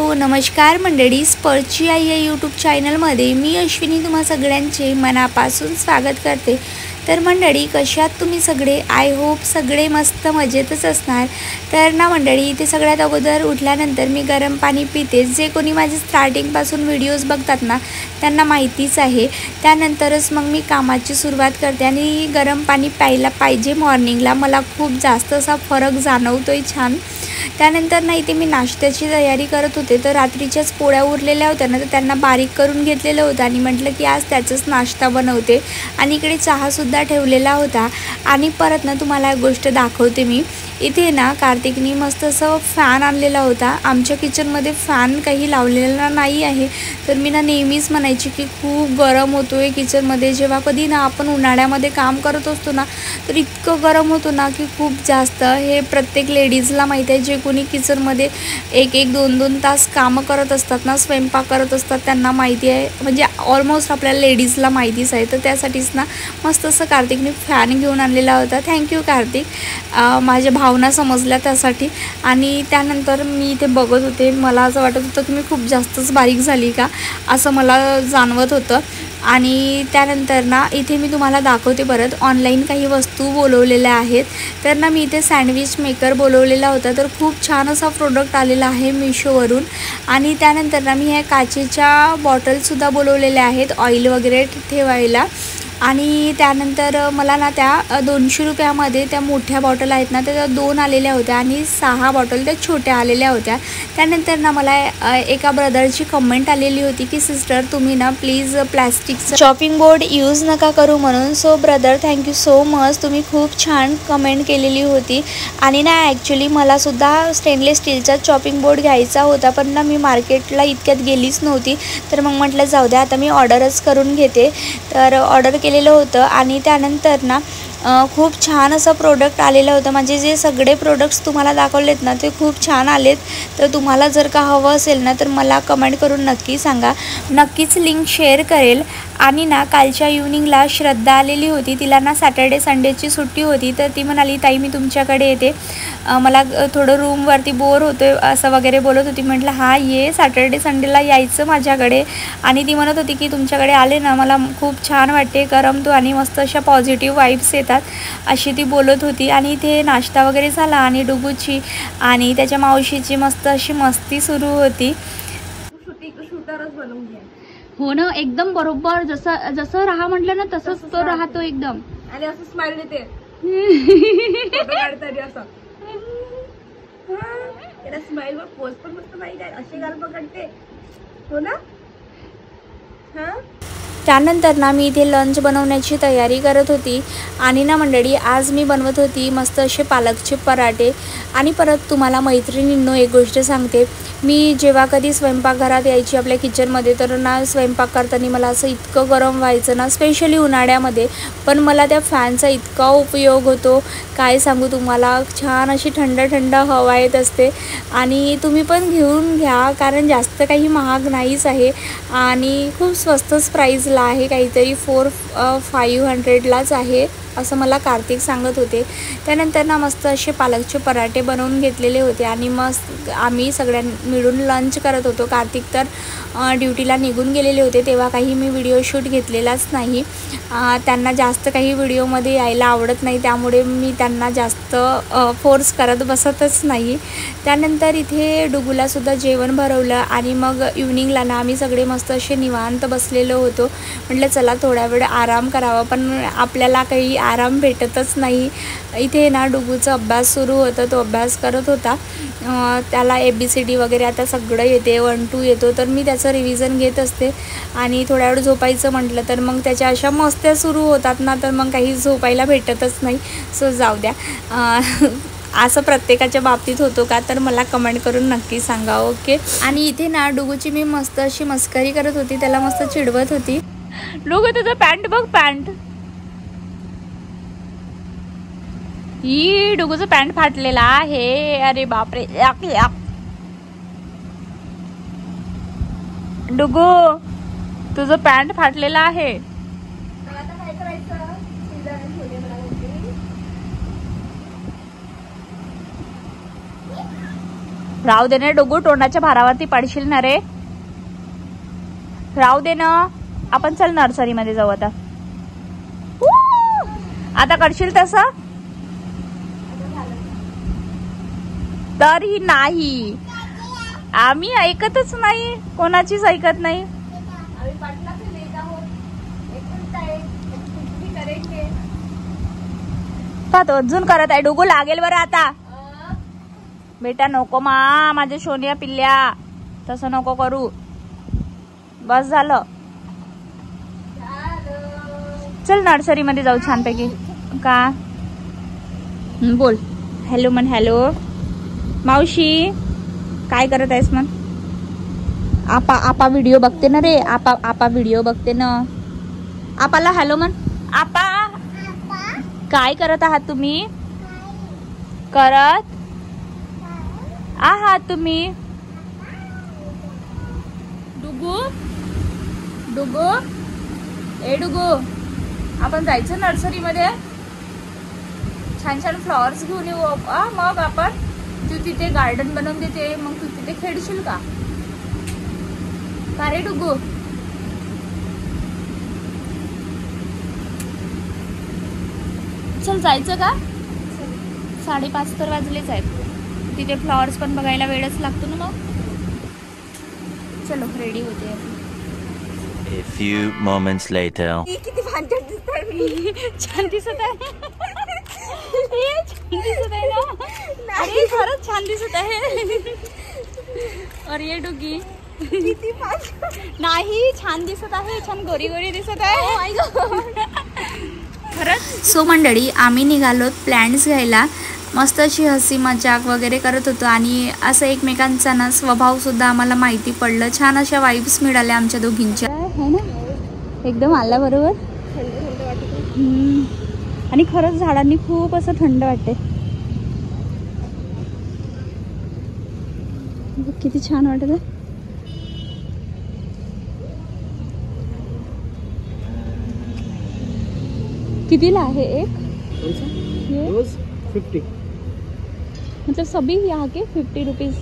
नमस्कार मंडळी, स्पर्ची आई या यूट्यूब चॅनलमध्ये मी अश्विनी तुम्हा सगळ्यांचे मनापासून स्वागत करते। तर मंडळी, कशात तुम्ही सगळे? आय होप सगळे मस्त मजेतच असणार। तर ना मंडळी, इथे सगळ्यात अगोदर उठल्यानंतर मी गरम पाणी पिते। जे कोणी माझे स्टार्टिंगपासून व्हिडिओज बघतात ना त्यांना माहितीच आहे। त्यानंतरच मग मी कामाची सुरुवात करते आणि गरम पाणी प्यायला पाहिजे मॉर्निंगला। मला खूप जास्त असा फरक जाणवतोय छान। त्यानंतर ना इथे मी नाश्त्याची तयारी करत होते। तर रात्रीच्याच पोळ्या उरलेल्या होत्या ना, तर त्यांना बारीक करून घेतलेलं होतं आणि म्हटलं की आज त्याचाच नाश्ता बनवते। आणि इकडे चहा सुद्धा ठेवलेला होता। आणि परत ना तुम्हाला एक गोष्ट दाखवते मी। इथे ना कार्तिकनी मस्त असं फॅन आणलेला होता। आमच्या किचनमध्ये फॅन काही लावलेला नाही आहे। तर मी ना नेहमीच म्हणायची की खूप गरम होतोय किचनमध्ये। जेव्हा कधी ना आपण उन्हाळ्यामध्ये काम करत असतो ना, तर इतकं गरम होतं ना की खूप जास्त। हे प्रत्येक लेडीजला माहिती आहे, जे कोणी किचनमध्ये एक 2 तास कामं करत असतात ना, स्वयंपाक करत असतात, त्यांना माहिती आहे। म्हणजे ऑलमोस्ट आपल्याला लेडीजला माहितीच आहे। तर त्यासाठीच ना मस्त असं कार्तिकने फॅन घेऊन आणलेला होता। थँक्यू कार्तिक, माझ्या भावना समजल्या त्यासाठी। आणि त्यानंतर मी इथे बघत होते, मला असं वाटत होतं की मी खूप जास्तच बारीक झाली का असं मला जाणवत होतं। आणि त्यानंतर ना इथे मी तुम्हाला दाखवते परत ऑनलाईन काही वस्तू बोलवलेल्या आहेत। तर ना मी इथे सँडविच मेकर बोलवलेला होता। तर खूप छान असा प्रोडक्ट आलेला आहे मीशोवरून। आणि त्यानंतर ना मी ह्या काचेच्या बॉटलसुद्धा बोलवलेल्या आहेत ऑइल वगैरे ठेवायला। आणि त्यानंतर मला ना त्या 200 रुपयामध्ये त्या मोठ्या बॉटल आहेत ना, त्या 2 आलेल्या होत्या आणि 6 बॉटल त्या छोट्या आलेल्या होत्या। त्यानंतर ना मला एका ब्रदरची कमेंट आलेली होती की सिस्टर तुम्ही ना प्लीज प्लॅस्टिकचं चॉपिंग बोर्ड यूज नका करू म्हणून। So brother, thank you so much, तुम्ही खूप छान कमेंट केलेली होती। आणि ना ॲक्च्युली मलासुद्धा स्टेनलेस स्टीलचा चॉपिंग बोर्ड घ्यायचा होता, पण ना मी मार्केटला इतक्यात गेलीच नव्हती। तर मग म्हटलं जाऊ द्या, आता मी ऑर्डरच करून घेते। तर ऑर्डर केलेलं होतं आणि त्यानंतर ना खूप छान असं प्रोडक्ट आलेलं होतं। म्हणजे जे सगळे प्रोडक्ट्स तुम्हाला दाखवलेत ना ते खूप छान आलेत। तर तुम्हाला जर का हवं असेल ना तर मला कमेंट करून नक्की सांगा, नक्कीच लिंक शेअर करेल। आणि ना कालच्या इव्हनिंगला श्रद्धा आलेली होती, तिला ना सॅटर्डे संडेची सुट्टी होती। तर ती म्हणाली ताई मी तुमच्याकडे येते, मला थोडं रूमवरती बोर होतं असं वगैरे बोलत होती। म्हटलं हां ये, सॅटर्डे संडेला यायचं माझ्याकडे। आणि ती म्हणत होती की तुमच्याकडे आले ना मला खूप छान वाटते, करमतो आणि मस्त अशा पॉझिटिव्ह वाईब्स येतात अशी ती बोलत होती। आणि इथे नाश्ता वगैरे झाला आणि डुगूची आणि त्याच्या मावशीची मस्त अशी मस्ती सुरू होती। शूटरच बनवून घ्या। हो ना, एकदम बरोबर जसं जसं राहा म्हटलं ना तसंच तो राहतो एकदम। आणि असं स्माइल देते काढताना असं त्याला स्माइल वर पोज पण मस्त माहिती आहे, अशी गाल पकडते हो ना। त्यानंतर ना मी इथे लंच बनवण्याची तयारी करत होती। आणि ना मंडळी, आज मी बनवत होती मस्त असे पालकचे पराठे। आणि परत तुम्हाला मैत्रिणींनो एक गोष्ट सांगते, मी जेव्हा कधी स्वयंपाकघरात यायची आपल्या किचनमध्ये, तर ना स्वयंपाक करताना मला असं इतकं गरम व्हायचं ना, स्पेशली उन्हाळ्यामध्ये। पण मला त्या फॅनचा इतका उपयोग होतो काय सांगू तुम्हाला, छान अशी थंड थंड हवा येत असते। आणि तुम्ही पण घेऊन घ्या, कारण जास्त काही महाग नाहीच आहे आणि खूप स्वस्तच प्राईजला आहे, काहीतरी 400-500लाच आहे असं मला कार्तिक सांगत होते। त्यानंतर ना मस्त असे पालकचे पराठे बनवून घेतलेले होते आणि मस्त आम्ही सगळ्यां मिळून लंच करत होतो। कार्तिक तर ड्युटीला निघून गेलेले होते, तेव्हा काही मी व्हिडिओ शूट घेतलेलाच नाही। त्यांना जास्त काही व्हिडिओमध्ये यायला आवडत नाही, त्यामुळे मी त्यांना जास्त फोर्स करत बसतच नाही। त्यानंतर इथे डुगूलासुद्धा जेवण भरवलं आणि मग इव्हनिंगला ना आम्ही सगळे मस्त असे निवांत बसलेलो होतो। म्हटलं चला थोड्या वेळ आराम करावा, पण आपल्याला काही आराम भेटतच नाही। इथे ना डुगूचा अभ्यास सुरू होता, तो अभ्यास करत होता। त्याला ABCD वगैरे आता सगळं येते, 1-2 येतो। तर मी त्याचं रिव्हिजन घेत असते आणि थोड्या वेळ झोपायचं म्हटलं तर मग त्याच्या अशा मस्त्या सुरू होतात ना, तर मग काही झोपायला भेटतच नाही। सो जाऊ द्या, असं प्रत्येकाच्या बाबतीत होतो का, तर मला कमेंट करून नक्की सांगा, ओके। आणि इथे ना डुगूची मी मस्त अशी मस्करी करत होती, त्याला मस्त चिडवत होती। डुगू तुझं पॅन्ट बघ, पॅन्ट ही डुगूचं पॅन्ट फाटलेला आहे। अरे बापरे, डुगू तुझं पॅन्ट फाटलेला आहे। आता काय करायचं, राहू दे ना डोगू, तोंडाच्या भारावरती पडशील ना रे. राहू दे ना. आपण चल नर्सरी मध्ये जाऊ आता. आता करशील तसं तरी नाही. आम्ही ऐकतच नाही, कोणाचीच ऐकत नाही. तो अजून करत आहे. डोगू लागेल बरं आता. बेटा नको मा, माझ्या सोनिया पिल्ल्या, तसं नको करू. बस झालं. चल नर्सरी मध्ये जाऊ छानपैकी. का बोल. हॅलो म्हण. हॅलो मावशी, काय करत आहेस म्हण. आपा व्हिडिओ बघते ना रे. आपा व्हिडिओ बघते ना. आपाला हॅलो म्हण. आपा काय करत आहात तुम्ही. करत आहात तुम्ही. डुगू डुगू ए डुगू, आपण जायचं नर्सरी मध्ये. छान छान फ्लॉवर्स घेऊन येऊ. मग आपण तू तिथे गार्डन बनवून देते, मग तू तिथे खेळशील का. का रे डुगू. चल जायचं का. 5:30 तर वाजलेच आहेत. तिथे फ्लॉवर्स पण बघायला वेळच लागतो ना. मग चलो रेडी होते. A few moments later. किती भांडण दिसतंय मी. छान दिसत आहे. छान दिसत आहे ना. अरे खरंच छान दिसत आहे. अरे डुगी किती नाही, छान दिसत आहे. छान गोरी गोरी दिसत आहे. खरंच. सो मंडळी, आम्ही निघालो प्लॅन्ट्स घ्यायला. मस्त अशी हसी मजाक वगैरे करत होतो आणि असं एकमेकांचा ना स्वभाव सुद्धा आम्हाला माहिती पडलं. छान अशा वाईब्स मिळाल्या आमच्या दोघींच्या. है ना, एकदम आला बरोबर. आणि खरंच झाडांनी खूप असं थंड वाटते. किती छान वाटत आहे. कितीला आहे एक. ये 50 मतलब सभी यहाँ के 50 रुपीज.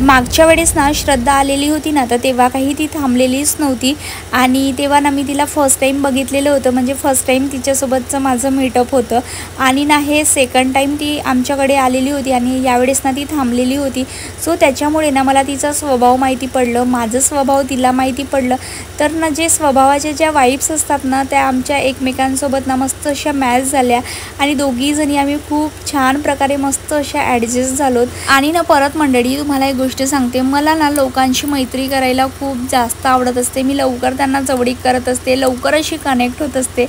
मागच्या वेळेस ना श्रद्धा आलेली होती ना, तर तेव्हा काही ती थांबलेलीच नव्हती. आणि तेव्हा ना मी तिला फर्स्ट टाईम बघितलेलं होतं. म्हणजे फर्स्ट टाईम तिच्यासोबतचं माझं मीटअप होतं. आणि ना हे सेकंड टाईम ती आमच्याकडे आलेली होती आणि यावेळेस ना ती थांबलेली होती. सो त्याच्यामुळे ना मला तिचा स्वभाव माहिती पडलं, माझं स्वभाव तिला माहिती पडलं. तर ना जे स्वभावाच्या ज्या वाईब्स असतात ना, त्या आमच्या एकमेकांसोबत ना मस्त अशा मॅच झाल्या. आणि दोघीजणी आम्ही खूप छान प्रकारे मस्त अशा ॲडजस्ट झालो. आणि ना परत मंडळी, तुम्हाला एक गोष्ट सांगते, मला ना लोकांशी मैत्री करायला खूप जास्त आवडत असते. मी लवकर त्यांना जवळीक करत असते, लवकर अशी कनेक्ट होत असते.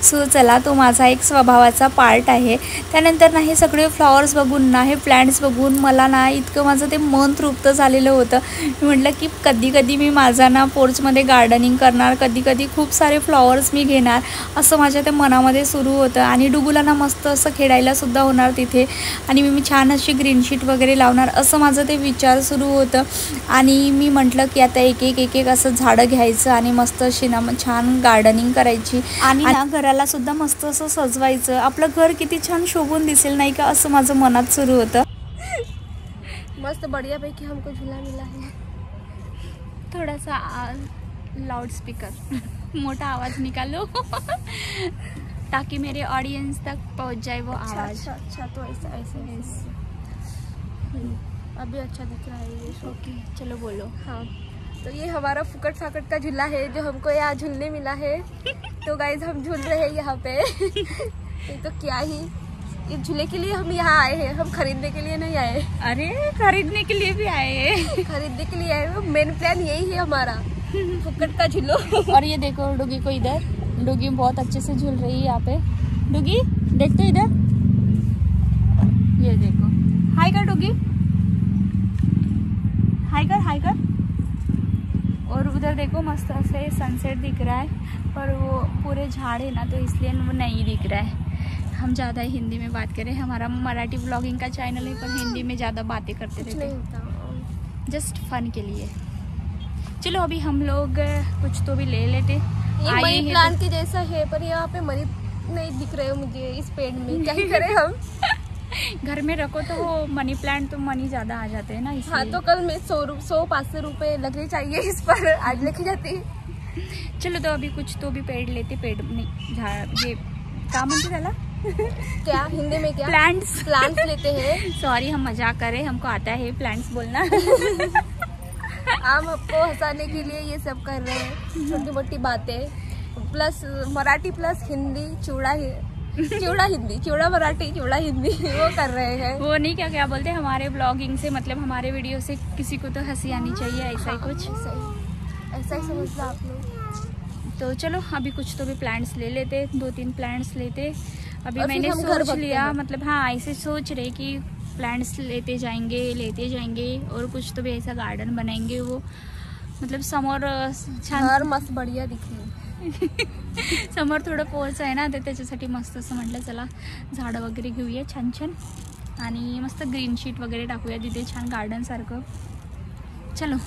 सो चला, तो माझा एक स्वभावाचा पार्ट आहे. त्यानंतर ना हे सगळे फ्लॉवर्स बघून ना, हे प्लॅन्ट्स बघून मला ना इतकं माझं ते मन तृप्त झालेलं होतं. मी म्हटलं की कधी कधी मी माझा ना पोर्चमध्ये गार्डनिंग करणार, कधी कधी खूप सारे फ्लॉवर्स मी घेणार, असं माझ्या त्या मनामध्ये सुरू होतं. आणि डुगूला ना मस्त असं खेळायलासुद्धा होणार तिथे. आणि मी छान अशी ग्रीन शीट वगैरे लावणार, असं माझं ते विचार सुरू होतं. आणि मी म्हटलं की आता एक एक असं झाडं घ्यायचं आणि मस्त अशी ना छान गार्डनिंग करायची. आणि ना घराला सुद्धा मस्त असं सजवायचं. आपलं घर किती छान शोभून दिसेल नाही का, असं माझं मनात सुरू होतं. मस्त बढ़िया पैकी हमको झूला मिला है. थोडासा लाउड स्पीकर मोटा आवाज निकालो ताकि मेरे ऑडियंस तक पहुंच जाए वो आवाज. अच्छा तो ऐसा अभी अच्छा दिख रहा है ये. ओके चलो बोलो. हाँ, तो ये हमारा फुकट फाकट का झूला है जो हमको यहाँ झूलने मिला है. तो गाइज हम झूल रहे हैं यहाँ पे. ये तो क्या ही, इस झूले के लिए हम यहाँ आए हैं, हम खरीदने के लिए नहीं आए. अरे खरीदने के लिए भी आए हैं. खरीदने के लिए आए हैं. मेन प्लान यही है हमारा, फुकट का झूलो. और ये देखो डुगी को, इधर डुगी बहुत अच्छे से झूल रही है यहाँ पे. डुगी देख तो इधर, ये देखो. हाय कर डुगी, हाय कर हाय कर. और उधर देखो मस्त ऐसे सनसेट दिख रहा है, पर वो पूरे झाड़ है ना, तो इसलिए वो नहीं दिख रहा है. हम ज़्यादा हिंदी में बात करें, हमारा मराठी व्लॉगिंग का चैनल है, पर हिंदी में ज़्यादा बातें करते रहते हैं, जस्ट फन के लिए. चलो अभी हम लोग कुछ तो भी ले लेते. ये मनी प्लांट के जैसा है, पर यहाँ पे मनी नहीं दिख रहे हो मुझे इस पेड़ में. क्या ही करें हम. घर में रखो तो वो मनी प्लांट तो मनी ज़्यादा आ जाते हैं ना, इसलिए। हाँ, तो कल मैं 100-500 रुपये लगने चाहिए इस पर, आज लेके जाती। चलो तो अभी कुछ तो भी पेड़ लेते, पेड़ नहीं झाड़, ये क्या म्हणते त्याला क्या हिंदी में क्या? प्लांट्स लेते हैं। सॉरी, हम मजाक कर रहे हैं, हमको आता है प्लांट्स बोलना। हम आपको हंसाने के लिए ये सब कर रहे हैं, छोटी मोटी बातें, प्लस मराठी प्लस हिंदी, चिवड़ा हिंदी, चिवड़ा मराठी, चिवड़ा हिंदी, वो कर रहे हैं। वो नहीं, क्या बोलते हैं, हमारे ब्लॉगिंग से मतलब हमारे वीडियो से किसी को तो हंसी आनी चाहिए, ऐसा ही कुछ। ऐसा ही समझना आप लोग। तो चलो अभी कुछ तो भी प्लांट्स ले लेते, 2-3 प्लांट्स लेते। अभी मैंने सोच लिया, मतलब हाँ ऐसे सोच रहे कि प्लांट्स लेते जाएंगे और कुछ तो भी ऐसा गार्डन बनाएंगे, वो मतलब समोर छान मस्त बढ़िया दिखली। समोर थोडं पोर्च आहे ना, तर त्याच्यासाठी मस्त असं म्हटलं चला झाडं वगैरे घेऊया छान आणि मस्त ग्रीन शीट वगैरे टाकूया तिथे छान गार्डन सारखं। चलो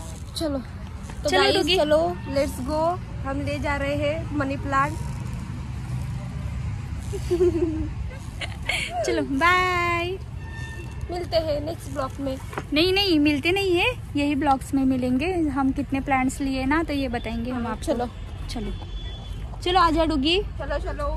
तो चलो लेट्स गो, हम ले जा रहे हैं मनी प्लांट। चलो बाय, मिलते हैं नेक्स्ट ब्लॉग में। नहीं मिलते नहीं है, यही ब्लॉग्स में मिलेंगे। हम कितने प्लांट्स लिए ना तो ये बताएंगे हम आपको। चलो आजा डुगी, चलो।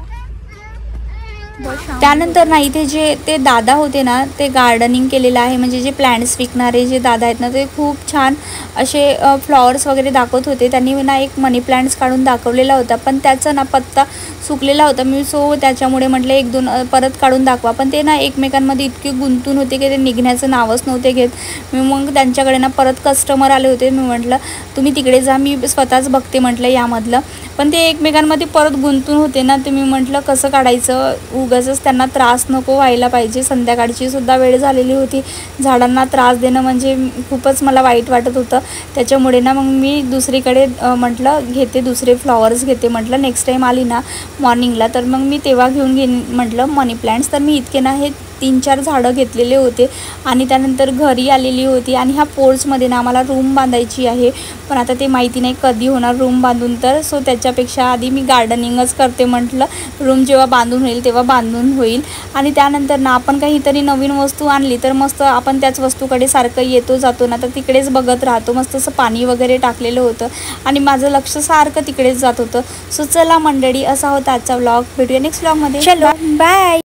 त्यानंतर ना इथे जे ते दादा होते ना, ते गार्डनिंग केलेलं आहे, म्हणजे जे प्लांट्स विकणारे जे दादा आहेत ना, ते खूप छान असे फ्लॉवर्स वगैरे दाखवत होते। त्यांनी ना एक मनी प्लांट्स काढून दाखवलेला होता, पण त्याचा ना पत्ता सुकलेला होता। मी त्याच्यामुळे म्हटलं 1-2 परत काढून दाखवा, पण ते ना एकमेकांमध्ये इतके गुंतून होते की ते निघण्याचं नावच नव्हते घेत। मी मग त्यांच्याकडे ना परत कस्टमर आले होते, मी म्हटलं तुम्ही तिकडे जा, मी स्वतःच बघते म्हटलं यामधलं, पण ते एकमेकांमध्ये परत गुंतून होते ना, ते मी म्हटलं कसं काढायचं, उगाचच त्यांना त्रास नको व्हायला पाहिजे। संध्याकाळची सुद्धा वेळ झालेली होती, झाडांना त्रास देणं म्हणजे खूपच मला वाईट वाटत होतं। त्याच्यामुळे ना मग मी दुसरीकडे म्हटलं घेते, दुसरे फ्लॉवर्स घेते म्हटलं, नेक्स्ट टाईम आली ना मॉर्निंगला तर मग मी तेव्हा घेऊन घेईन म्हटलं मनी प्लांट्स। तर मी इतके ना हे 3-4 झाडं घेतलेले होते आणि त्यानंतर घरी आलेली होती आणि ह्या पोर्चमध्ये ना आम्हाला रूम बांधायची आहे, पण आता ते माहिती नाही कधी होणार रूम बांधून, तर सो त्याच्यापेक्षा आधी मी गार्डनिंगच करते म्हटलं, रूम जेव्हा बांधून होईल तेव्हा बांधून होईल। आणि त्यानंतर ना आपण काहीतरी नवीन वस्तू आणली तर मस्त आपण त्याच वस्तूकडे सारखं येतो जातो ना, तर तिकडेच बघत राहतो। मस्त असं पाणी वगैरे टाकलेलं होतं आणि माझं लक्ष सारखं तिकडेच जात होतं। सो चला मंडळी, असा होता आजचा व्लॉग, भेटूया नेक्स्ट व्लॉगमध्ये, चलो बाय।